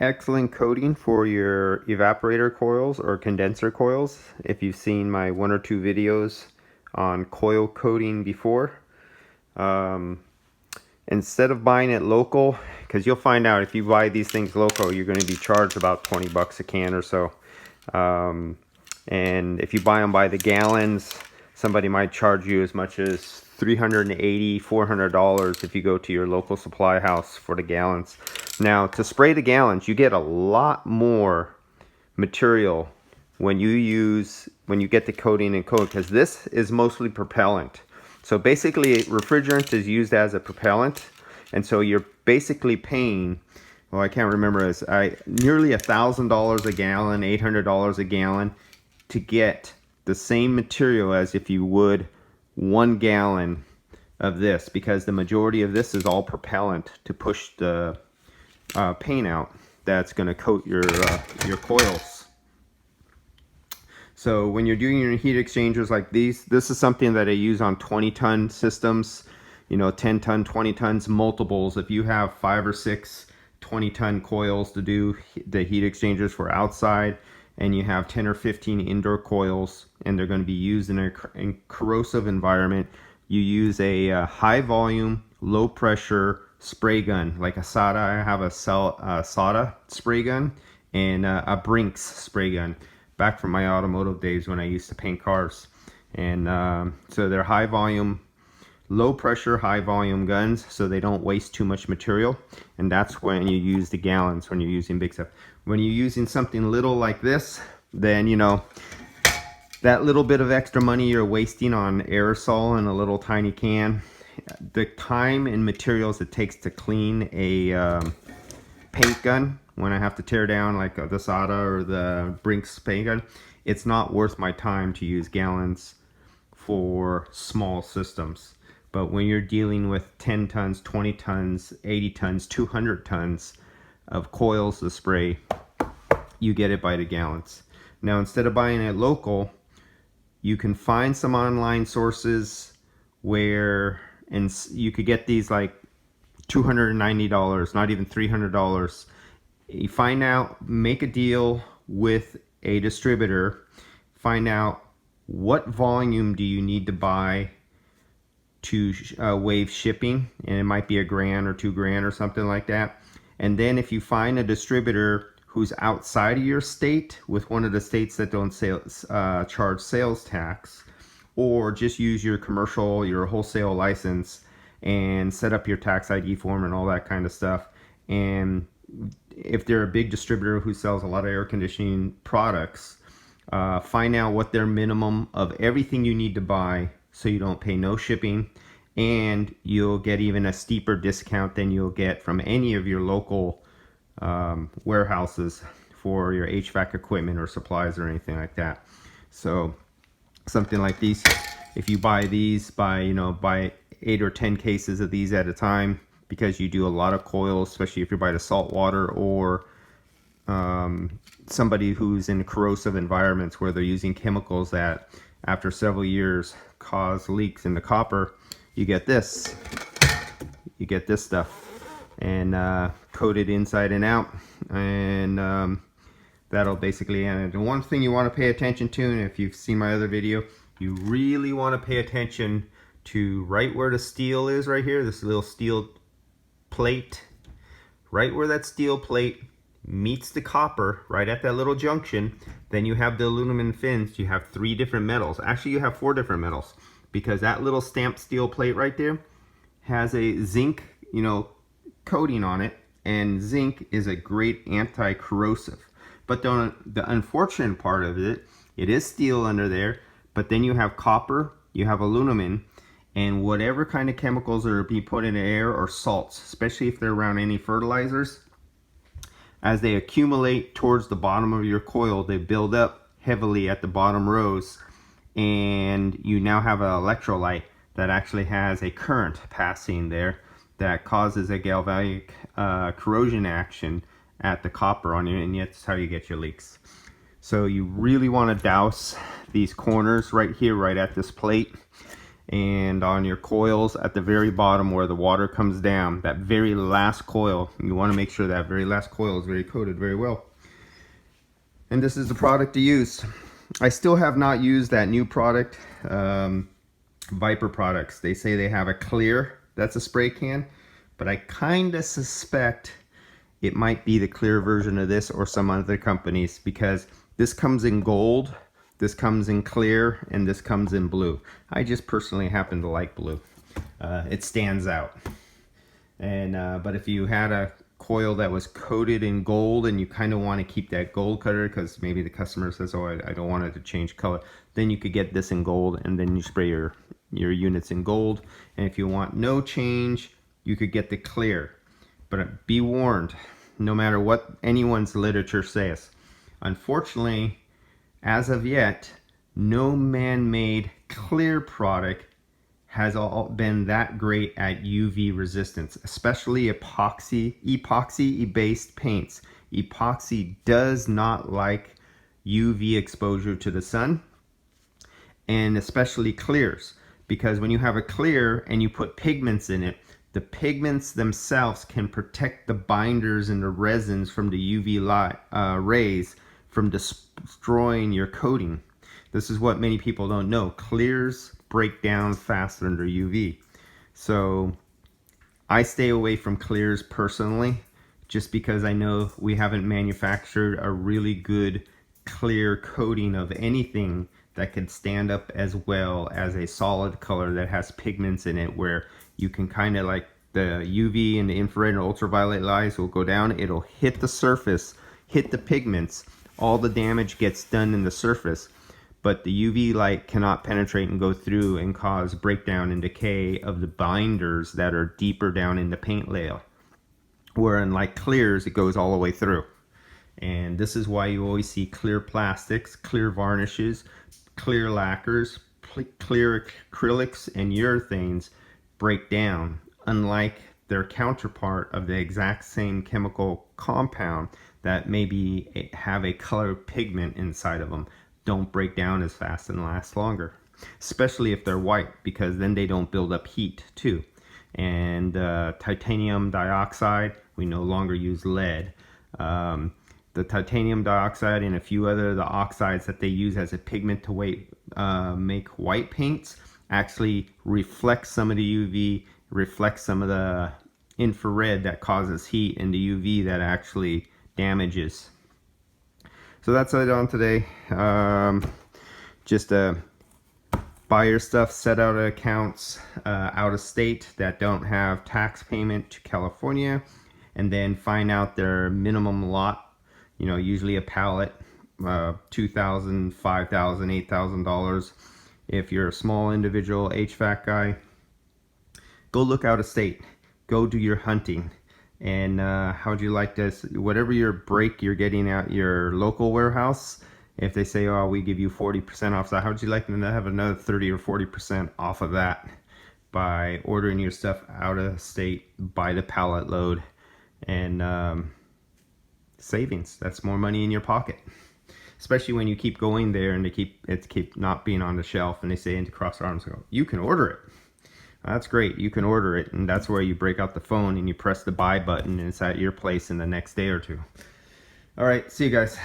Excellent coating for your evaporator coils or condenser coils. If you've seen my 1 or 2 videos on coil coating before, instead of buying it local, because you'll find out if you buy these things local, you're going to be charged about 20 bucks a can or so. And if you buy them by the gallons, somebody might charge you as much as $380, $400 if you go to your local supply house for the gallons. Now, to spray the gallons, you get a lot more material when you get the coating and coat, because this is mostly propellant. So basically, refrigerant is used as a propellant, and so you're basically paying, well, I can't remember, it's nearly $1,000 a gallon, $800 a gallon to get the same material as if you would 1 gallon of this, because the majority of this is all propellant to push the paint out that's going to coat your coils. So when you're doing your heat exchangers like these, this is something that I use on 20-ton systems, 10-ton, 20 tons, multiples. If you have 5 or 6 20-ton coils to do the heat exchangers for outside, and you have 10 or 15 indoor coils, and they're going to be used in a corrosive environment, you use a high volume, low pressure spray gun, like a SATA. I have a SATA spray gun and a Brinks spray gun, back from my automotive days when I used to paint cars. And so they're high volume, low pressure, high volume guns, so they don't waste too much material. And that's when you use the gallons, when you're using big stuff. When you're using something little like this, then that little bit of extra money you're wasting on aerosol in a little tiny can, the time and materials it takes to clean a paint gun, when I have to tear down like the SATA or the Brinks paint gun, it's not worth my time to use gallons for small systems. But when you're dealing with 10 tons, 20 tons, 80 tons, 200 tons of coils to spray, you get it by the gallons. Now, instead of buying it local, you can find some online sources where, and you could get these like $290, not even $300. You find out, make a deal with a distributor, find out what volume do you need to buy to waive shipping, and it might be $1,000 or $2,000 or something like that. And then if you find a distributor who's outside of your state, with one of the states that don't charge sales tax, or just use your commercial, your wholesale license, and set up your tax ID form and all that kind of stuff. And if they're a big distributor who sells a lot of air conditioning products, find out what their minimum of everything you need to buy, so you don't pay no shipping, and you'll get even a steeper discount than you'll get from any of your local warehouses for your HVAC equipment or supplies or anything like that. So something like these, if you buy these, buy 8 or 10 cases of these at a time, because you do a lot of coils, especially if you're by the salt water, or somebody who's in corrosive environments where they're using chemicals that after several years cause leaks in the copper. You get this stuff, and coated inside and out, and that'll basically end it. And one thing you want to pay attention to, and if you've seen my other video, you really want to pay attention to right where the steel is, right here, this little steel plate, right where that steel plate meets the copper, right at that little junction. Then you have the aluminum fins. You have 3 different metals. Actually, you have 4 different metals, because that little stamped steel plate right there has a zinc, coating on it, and zinc is a great anti-corrosive. But the unfortunate part of it is steel under there, but then you have copper, you have aluminum, and whatever kind of chemicals are being put in the air, or salts, especially if they're around any fertilizers, as they accumulate towards the bottom of your coil, they build up heavily at the bottom rows, and you now have an electrolyte that actually has a current passing there that causes a galvanic corrosion action at the copper on you, and that's how you get your leaks. So you really want to douse these corners right here, right at this plate, And on your coils at the very bottom where the water comes down, that very last coil, you want to make sure that very last coil is very coated very well. And this is the product to use. I still have not used that new product, Viper products. They say they have a clear, that's a spray can, but I kind of suspect it might be the clear version of this or some other companies, because this comes in gold, this comes in clear, and this comes in blue. I just personally happen to like blue. It stands out. And but if you had a coil that was coated in gold and you kind of want to keep that gold color, because maybe the customer says, oh, I don't want it to change color, then you could get this in gold, and then you spray your units in gold. And if you want no change, you could get the clear. But be warned, no matter what anyone's literature says, unfortunately, as of yet, no man-made clear product has all been that great at UV resistance, especially epoxy-based paints. Epoxy does not like UV exposure to the sun, and especially clears, because when you have a clear and you put pigments in it, the pigments themselves can protect the binders and the resins from the UV light, rays from destroying your coating. This is what many people don't know. Clears break down faster under UV. So I stay away from clears personally, just because I know we haven't manufactured a really good clear coating of anything that could stand up as well as a solid color that has pigments in it, where you can kind of like the UV and the infrared and ultraviolet lights will go down, it'll hit the surface, hit the pigments, all the damage gets done in the surface, but the UV light cannot penetrate and go through and cause breakdown and decay of the binders that are deeper down in the paint layer, where unlike clears, it goes all the way through. And this is why you always see clear plastics, clear varnishes, clear lacquers, clear acrylics and urethanes break down, unlike their counterpart of the exact same chemical compound that maybe have a color pigment inside of them. Don't break down as fast and last longer, especially if they're white, because then they don't build up heat too. And titanium dioxide, we no longer use lead. The titanium dioxide and a few other the oxides that they use as a pigment to make white paints actually reflect some of the UV, reflect some of the infrared that causes heat, and the UV that actually damages. So that's it on today. Just buy your stuff, set out accounts out of state that don't have tax payment to California, and then find out their minimum lot. You know, usually a pallet, $2,000, $5,000, $8,000. If you're a small individual HVAC guy, go look out of state. Go do your hunting. And how would you like this? Whatever your break you're getting at your local warehouse, if they say, oh, we give you 40% off, so how would you like them to have another 30 or 40% off of that by ordering your stuff out of state by the pallet load? And savings. That's more money in your pocket, especially when you keep going there and they keep not being on the shelf, and they say into cross arms, go, you can order it. That's great, you can order it, and that's where you break out the phone and you press the buy button, and it's at your place in the next day or two. All right, see you guys.